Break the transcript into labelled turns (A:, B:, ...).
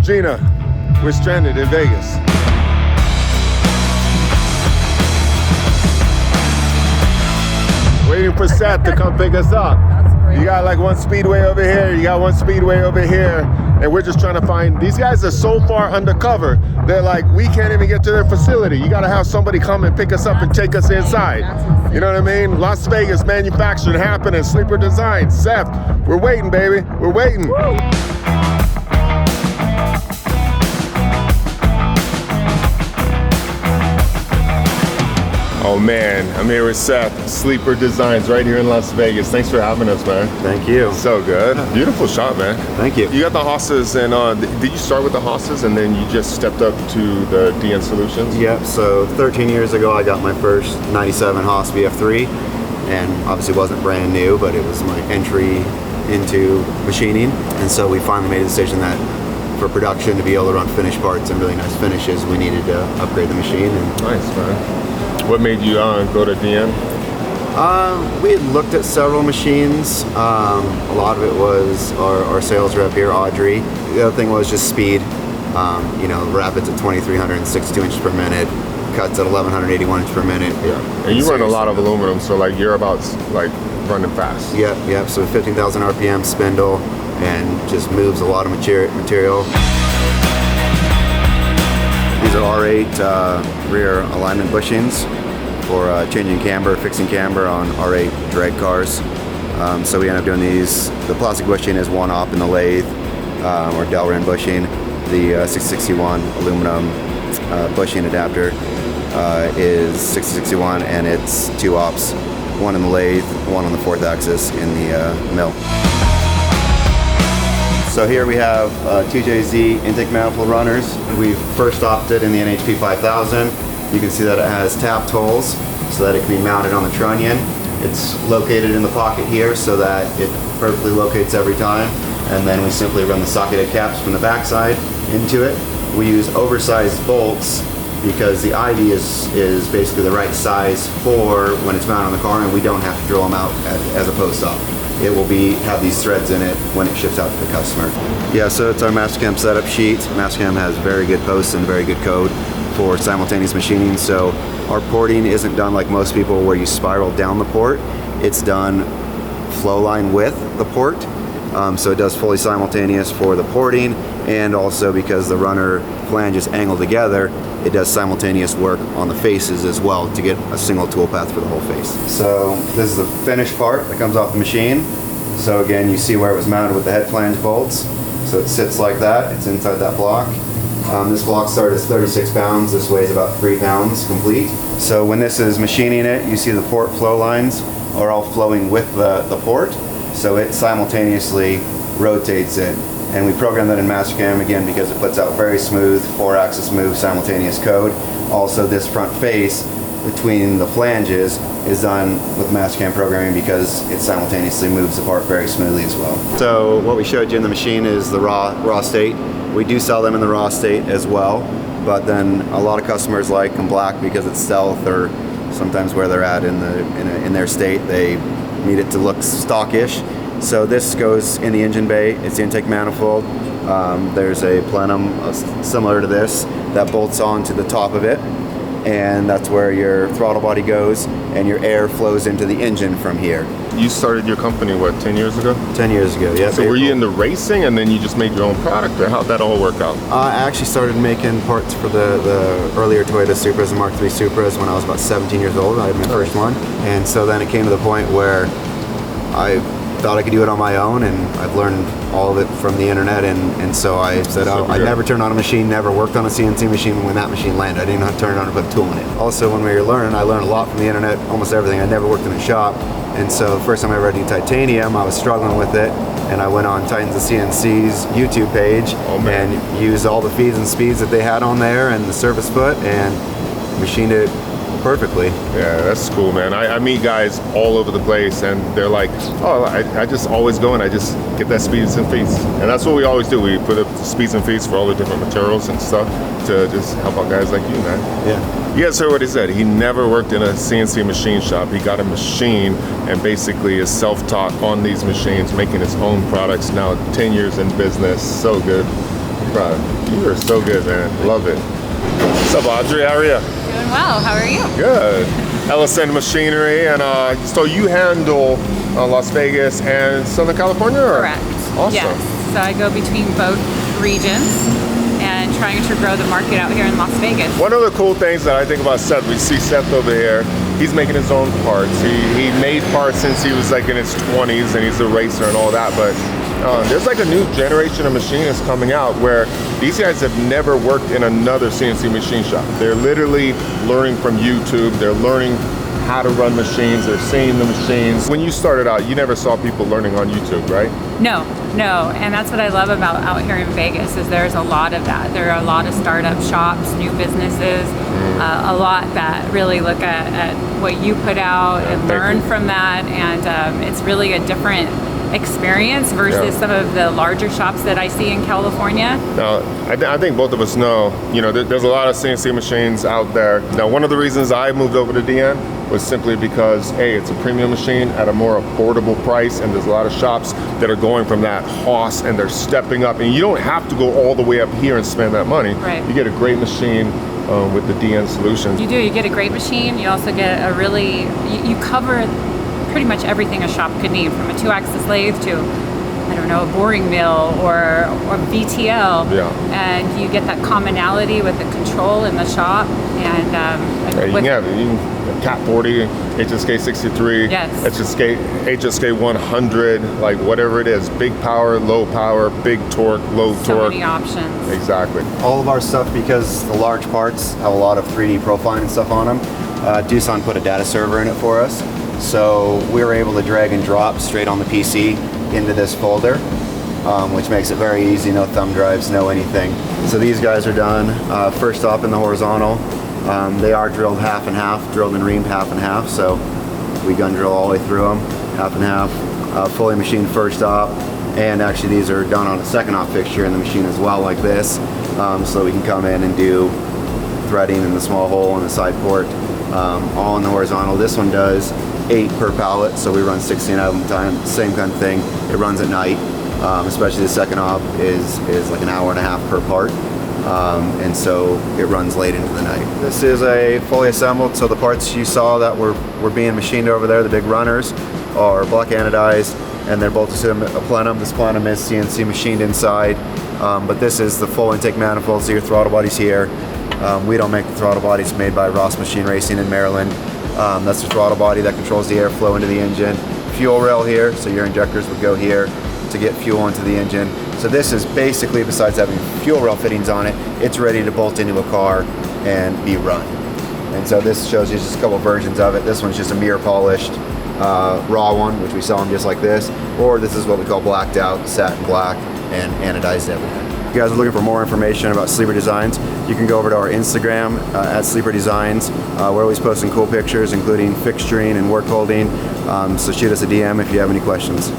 A: Gina, we're stranded in Vegas. Waiting for Seth to come pick us up.
B: That's great.
A: You got like one speedway over here, you got one speedway over here, and we're just trying to find, these guys are so far undercover, they're like, we can't even get to their facility. You gotta have somebody come and pick us up and take us inside. You know what I mean? Las Vegas manufacturing happening, Sleeper Design. Seth, we're waiting, baby, we're waiting.
B: Woo.
A: Oh man, I'm here with Seth, Sleeper Designs, right here in Las Vegas. Thanks for having us, man.
C: Thank you.
A: So good. Beautiful shop, man.
C: Thank you.
A: You got the Hosses, and did you start with the Hosses and then you just stepped up to the DN Solutions?
C: Yep, so 13 years ago I got my first 97 Haas BF3, and obviously wasn't brand new, but it was my entry into machining. And so we finally made a decision that for production to be able to run finished parts and really nice finishes, we needed to upgrade the machine. And
A: nice, man. What made you go to DN?
C: We had looked at several machines. A lot of it was our sales rep here, Audrey. The other thing was just speed. You know, rapids at 2,362 inches per minute, cuts at 1,181 inches per minute.
A: Yeah, and you run a lot of aluminum, so like you're about like running fast.
C: Yep. So 15,000 RPM spindle, and just moves a lot of material. These are R8 rear alignment bushings for changing camber, fixing camber on R8 drag cars. So we end up doing these. The plastic bushing is one op in the lathe, or Delrin bushing. The 661 aluminum bushing adapter is 661, and it's two ops, one in the lathe, one on the fourth axis in the mill. So here we have 2JZ intake manifold runners. We first opted in the NHP 5000. You can see that it has tapped holes so that it can be mounted on the trunnion. It's located in the pocket here so that it perfectly locates every time. And then we simply run the socketed caps from the backside into it. We use oversized bolts because the ID is basically the right size for when it's mounted on the car, and we don't have to drill them out as a post-op. It will have these threads in it when it ships out to the customer. Yeah, so it's our Mastercam setup sheet. Mastercam has very good posts and very good code for simultaneous machining. So our porting isn't done like most people where you spiral down the port. It's done flow line with the port. So it does fully simultaneous for the porting, and also because the runner flanges angle together, it does simultaneous work on the faces as well to get a single tool path for the whole face. So this is the finished part that comes off the machine. So again, you see where it was mounted with the head flange bolts. So it sits like that, it's inside that block. This block started as 36 pounds, this weighs about 3 pounds complete. So when this is machining it, you see the port flow lines are all flowing with the port. So it simultaneously rotates it. And we program that in Mastercam again because it puts out very smooth 4-axis move simultaneous code. Also, this front face between the flanges is done with Mastercam programming because it simultaneously moves the part very smoothly as well. So what we showed you in the machine is the raw state. We do sell them in the raw state as well, but then a lot of customers like them black because it's stealth, or sometimes where they're at in their state they need it to look stockish. So this goes in the engine bay. It's the intake manifold. There's a plenum similar to this that bolts onto the top of it, and that's where your throttle body goes, and your air flows into the engine from here.
A: You started your company, what, 10 years ago?
C: 10 years ago, yeah.
A: So were you into racing and then you just made your own product, or how'd that all work out?
C: I actually started making parts for the earlier Toyota Supras and Mark III Supras when I was about 17 years old. I had my first one. And so then it came to the point where I thought I could do it on my own, and I've learned all of it from the internet, and so I said I never turned on a machine, never worked on a CNC machine when that machine landed. I didn't know how to turn it on or put a tool in it. Also, when we were learning, I learned a lot from the internet, almost everything. I never worked in a shop, and so the first time I ever did titanium, I was struggling with it, and I went on Titans of CNC's YouTube page and used all the feeds and speeds that they had on there and the surface foot, and machined it perfectly.
A: Yeah, that's cool, man. I meet guys all over the place, and they're like, oh, I just always go and I just get that speeds and feeds. And that's what we always do. We put up the speeds and feeds for all the different materials and stuff to just help out guys like you, man.
C: Yeah.
A: You guys heard what he said. He never worked in a CNC machine shop. He got a machine and basically is self-taught on these machines, making his own products now, 10 years in business. So good. Bro, you are so good, man. Love it. What's up, Audrey? How are you?
B: Doing well. How are you?
A: Good. Ellison Machinery, and so you handle Las Vegas and Southern California? Or?
B: Correct.
A: Awesome.
B: Yes. So I go between both regions and trying to grow the market out here in Las Vegas.
A: One of the cool things that I think about Seth, we see Seth over here, he's making his own parts. He made parts since he was like in his 20s, and he's a racer and all that, but there's like a new generation of machinists coming out where these guys have never worked in another CNC machine shop. They're literally learning from YouTube. They're learning how to run machines. They're seeing the machines. When you started out, you never saw people learning on YouTube, right?
B: No. And that's what I love about out here in Vegas is there's a lot of that. There are a lot of startup shops, new businesses, a lot that really look at what you put out and learn from that. And it's really a different experience versus some of the larger shops that I see in California.
A: Now, I think both of us know, there's a lot of CNC machines out there. Now, one of the reasons I moved over to DN was simply because, A, it's a premium machine at a more affordable price, and there's a lot of shops that are going from that Hoss and they're stepping up, and you don't have to go all the way up here and spend that money.
B: Right.
A: You get a great machine with the DN solutions.
B: You do. You get a great machine. You also get a really, you cover pretty much everything a shop could need, from a 2-axis lathe to, I don't know, a boring mill or VTL.
A: Yeah.
B: And you get that commonality with the control in the shop. And
A: you can have Cat 40, HSK 63,
B: Yes.
A: HSK 100, like whatever it is, big power, low power, big torque, low
B: so
A: torque.
B: many options.
A: Exactly.
C: All of our stuff, because the large parts have a lot of 3D profiling and stuff on them, Doosan put a data server in it for us. So we were able to drag and drop straight on the PC into this folder, which makes it very easy, no thumb drives, no anything. So these guys are done. First off in the horizontal, they are drilled half and half, drilled and reamed half and half, so we gun drill all the way through them, half and half, fully machined first op, and actually these are done on a second op fixture in the machine as well, like this, so we can come in and do threading in the small hole and the side port, all in the horizontal. This one does 8 per pallet, so we run 16 of them time, same kind of thing. It runs at night, especially the second op is like an hour and a half per part, and so it runs late into the night. This is a fully assembled, so the parts you saw that were being machined over there, the big runners, are block anodized, and they're bolted to a plenum. This plenum is CNC machined inside, but this is the full intake manifolds, so your throttle body's here. We don't make the throttle bodies, made by Ross Machine Racing in Maryland. That's the throttle body that controls the airflow into the engine. Fuel rail here, so your injectors would go here to get fuel into the engine. So this is basically, besides having fuel rail fittings on it, it's ready to bolt into a car and be run. And so this shows you just a couple versions of it. This one's just a mirror polished raw one, which we sell them just like this, or this is what we call blacked out, satin black, and anodized everything. If you guys are looking for more information about Sleeper Designs, you can go over to our Instagram at Sleeper Designs. We're always posting cool pictures, including fixturing and work holding. So shoot us a DM if you have any questions.